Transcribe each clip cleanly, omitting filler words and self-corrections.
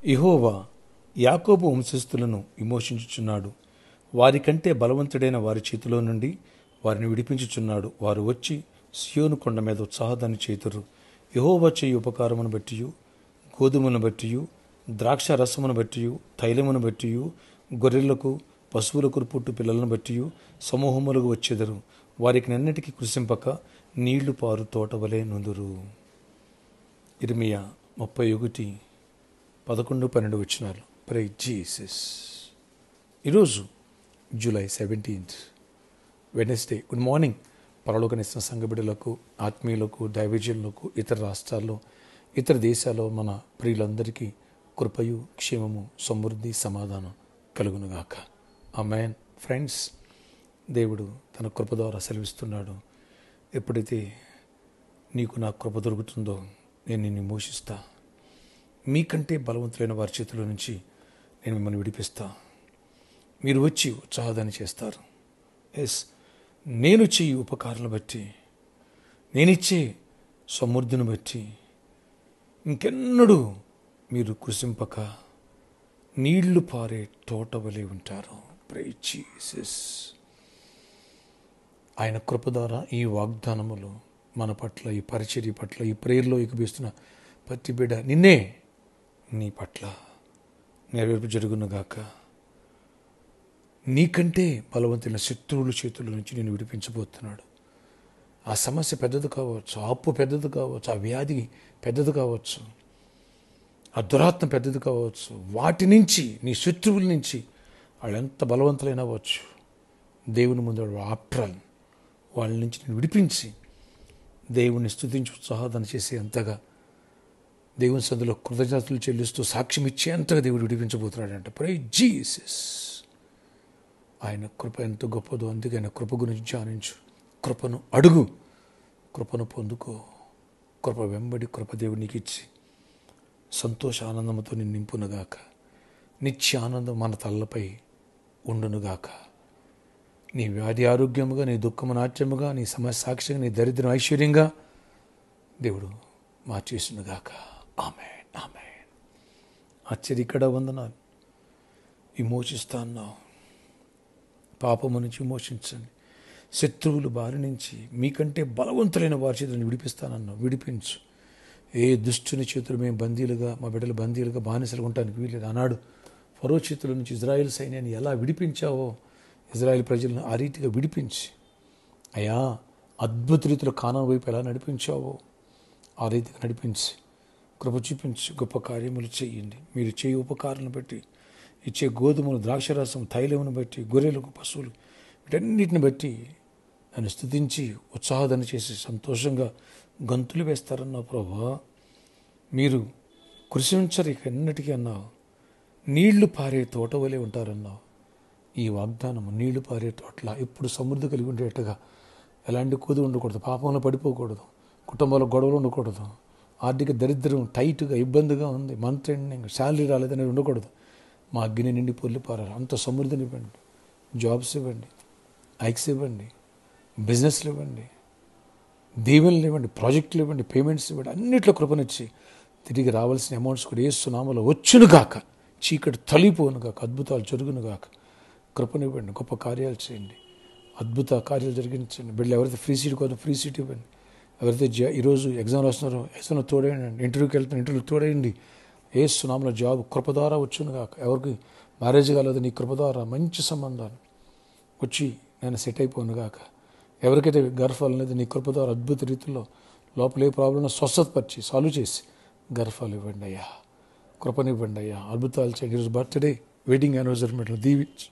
యెహోవా యాకోబు వంశస్థులను విమోచించుచున్నాడు. వారికంటే బలవంతుడైన వారి చేతిలో నుండి వారిని విడిపించుచున్నాడు. వారు వచ్చి సియోను కొండ మీద ఉత్సాహదాన్ని చేతురు. యెహోవా చేయు ఉపకారమును బట్టియు, గోధుమను బట్టియు, ద్రాక్ష రసమును బట్టియు, తైలమును బట్టియు, గొర్రెలకు పశువులకు పుట్టు పిల్లలను బట్టియు సమూహములకు వచ్చెదరు. వారికి నన్నిటికీ కృషింపక నీళ్లు పారు తోటవలే నుందురు. ఇర్మియా 31:11-12 వచనాలు. Praise Jesus. ఈరోజు జూలై 17 వెడ్నెస్డే. Good morning. పరలోకనిస్తున్న సంఘ బిడ్డలకు, ఆత్మీయులకు, దైవజనులకు, ఇతర రాష్ట్రాల్లో, ఇతర దేశాల్లో మన ప్రియులందరికీ కృపయు, క్షేమము, సమృద్ధి, సమాధానం కలుగునుగాక. ఆమేన్. ఫ్రెండ్స్, దేవుడు తన కృప ద్వారా సెలవిస్తున్నాడు. ఎప్పుడైతే నీకు నా కృప దొరుకుతుందో నేను నిన్ను మోషిస్తా. మీకంటే బలవంతులైన వారి చేతిలో నుంచి నేను మిమ్మల్ని విడిపిస్తా. మీరు వచ్చి ఉత్సాహాన్ని చేస్తారు. నేను చెయ్యి ఉపకారాలను బట్టి, నేనిచ్చే సమృద్ధిని బట్టి ఇంకెన్నడూ మీరు కృషింపక నీళ్లు పారే తోట వలె ఉంటారు. Praise Jesus. ఆయన కృప ద్వారా ఈ వాగ్దానములు మన పట్ల, ఈ పరిచర్య పట్ల, ఈ ప్రేయర్లో ఎక్కిపిస్తున్న ప్రతి బిడ్డ నిన్నే నీ పట్ల నెరవేర్పు జరుగునుగాక. నీకంటే బలవంతుల శత్రువుల చేతుల నుంచి నేను విడిపించబోతున్నాడు. ఆ సమస్య పెద్దది కావచ్చు, ఆ అప్పు పెద్దది కావచ్చు, ఆ వ్యాధి పెద్దది కావచ్చు, ఆ దురాత్మ పెద్దది కావచ్చు. వాటి నుంచి, నీ శత్రువుల నుంచి వాళ్ళు ఎంత బలవంతులైనా అవ్వచ్చు, దేవుని ముందు ఆప్ట్రాల్ వాళ్ళ నుంచి నేను విడిపించి దేవుణ్ణి స్తుతించి ఉత్సాహాన్ని చేసే అంతగా, దేవుని సందులో కృతజ్ఞతలు చెల్లిస్తూ సాక్ష్యం ఇచ్చేంతగా దేవుడు విడిపించబోతున్నాడంట. Praise Jesus. ఆయన కృప ఎంత గొప్పదో, అందుకే ఆయన కృప గురించి ధ్యానించు. కృపను అడుగు, కృపను పొందుకో. కృప వెంబడి కృప దేవుడు నీకు ఇచ్చి సంతోష ఆనందంతో నిన్ను నింపునుగాక. నిత్య ఆనందం మన తలపై ఉండునుగాక. నీ వ్యాధి ఆరోగ్యముగా, నీ దుఃఖము నాట్యముగా, నీ సమస్య సాక్ష్యంగా, నీ దరిద్రం ఐశ్వర్యంగా దేవుడు మార్చేసునుగాక. ఆమేన్, ఆమేన్. ఆశ్చర్య ఇక్కడ వందనాలు. విమోచిస్తా అన్నావు. పాపము నుంచి విమోచించండి. శత్రువులు బారి నుంచి, మీకంటే బలవంతులైన వారి చేతులను విడిపిస్తానన్నావు. విడిపించు. ఏ దుష్టుని చేతులు మేము బందీలుగా, మా బిడ్డలు బందీలుగా, బానిసలుగా ఉండటానికి వీలేదు. ఆనాడు ఫరో చేతుల నుంచి ఇజ్రాయేల్ సైన్యాన్ని ఎలా విడిపించావో ఇజ్రాయేల్ ప్రజలను ఆ రీతిగా విడిపించి, అయ్యా అద్భుత రీతిలో కానాను వైపు ఎలా నడిపించావో ఆ రీతిగా నడిపించి, కృప చూపించి గొప్ప కార్యములు చేయండి. మీరు చేయి ఉపకారాలను బట్టి, ఇచ్చే గోధుమలు, ద్రాక్షరసం, తైలమును బట్టి, గొర్రెలకు, పశువులు, వీటన్నిటిని బట్టి నన్ను స్తుతించి ఉత్సాహాన్ని చేసి సంతోషంగా గంతులు వేస్తారన్నావు ప్రభా. మీరు కృషించరు ఇక ఎన్నటికీ అన్నావు. నీళ్లు పారే తోట వలె ఉంటారన్నావు. ఈ వాగ్దానం నీళ్లు పారే తోటలా ఎప్పుడు సమృద్ధి కలిగి ఉండేట్టుగా, ఎలాంటి కొద్ది ఉండకూడదు, పాపంలో పడిపోకూడదు, కుటుంబంలో గొడవలు ఉండకూడదు, ఆర్థిక దరిద్రం టైట్గా ఇబ్బందిగా ఉంది, మంత్ ఎండింగ్ శాలరీ రాలేదనేది ఉండకూడదు. మా అగ్ని నిండి పొల్లి పారాలి. అంత సమృద్ధిని ఇవ్వండి. జాబ్స్ ఇవ్వండి, హైక్స్ ఇవ్వండి, బిజినెస్లు ఇవ్వండి, దీవెనలు ఇవ్వండి, ప్రాజెక్టులు ఇవ్వండి, పేమెంట్స్ ఇవ్వండి. అన్నిట్లో కృపనిచ్చి తిరిగి రావాల్సిన అమౌంట్స్ కూడా యేసు నామములో వచ్చునుగాక. చీకటి తొలిపోనుగాక. అద్భుతాలు జరుగునుగాక. కృపనివ్వండి. గొప్ప కార్యాలు చేయండి. అద్భుత కార్యాలు జరిగించండి. బిడ్డలు ఎవరైతే ఫ్రీ సీట్ కోసం ఫ్రీ సీట్ ఇవ్వండి. ఎవరైతే ఈరోజు ఎగ్జామ్ రాస్తున్నారో ఎగ్జామ్లో తోడేయండి. ఇంటర్వ్యూకి వెళ్తున్న ఇంటర్వ్యూకి తోడేయండి. యేసు నామములో జాబ్ కృప ద్వారా వచ్చునుగాక. ఎవరికి మ్యారేజ్ కాలేదు, నీ కృప ద్వారా మంచి సంబంధాలు వచ్చి నేను సెట్ అయిపోనుగాక. ఎవరికైతే గర్భాలు అనేది నీ కృప ద్వారా అద్భుత రీతిలో లోపల ఏ ప్రాబ్లం స్వస్థతపరిచి సాల్వ్ చేసి గర్భాలు ఇవ్వండి అయ్యా. కృపనివ్వండి అయ్యా. అద్భుతాలు చేయండి. ఈరోజు బర్త్డే, వెడ్డింగ్ యానివర్సరీ మెట్లు దీవించి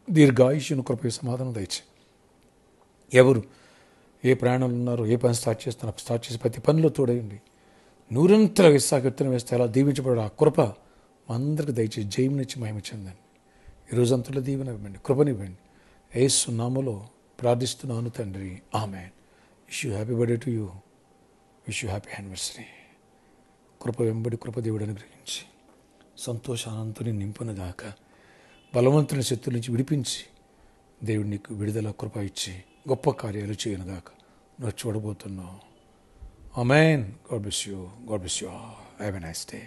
దీర్ఘాయుష్యును కృప సమాధానం దయచి. ఎవరు ఏ ప్రయాణంలో ఉన్నారో, ఏ పని స్టార్ట్ చేసి ప్రతి పనిలో తోడయండి. నూరంతర విశాఖ విత్తనం వేస్తే అలా దీవించబడు ఆ కృప మా అందరికీ దయచేసి జయమునిచ్చి మహిమ చెందండి. ఈరోజు అంతలో దీవెన ఇవ్వండి, కృపనివ్వండి. యేసు నామములో ప్రార్థిస్తున్నాను తండ్రి. ఆమేన్. Wish you happy birthday to you. Wish you happy anniversary. కృప వెంబడి కృప దేవుడు అనుగ్రహించి సంతోషానంతో నింపునుగాక. బలవంతుని శత్రుల నుంచి విడిపించి దేవుడు నీకు విడుదల కృప ఇచ్చి గొప్ప కార్యాలు చేయనుగాక. నువ్వు చూడబోతున్నావు. ఆమేన్. God bless you. God bless you. Have a nice day.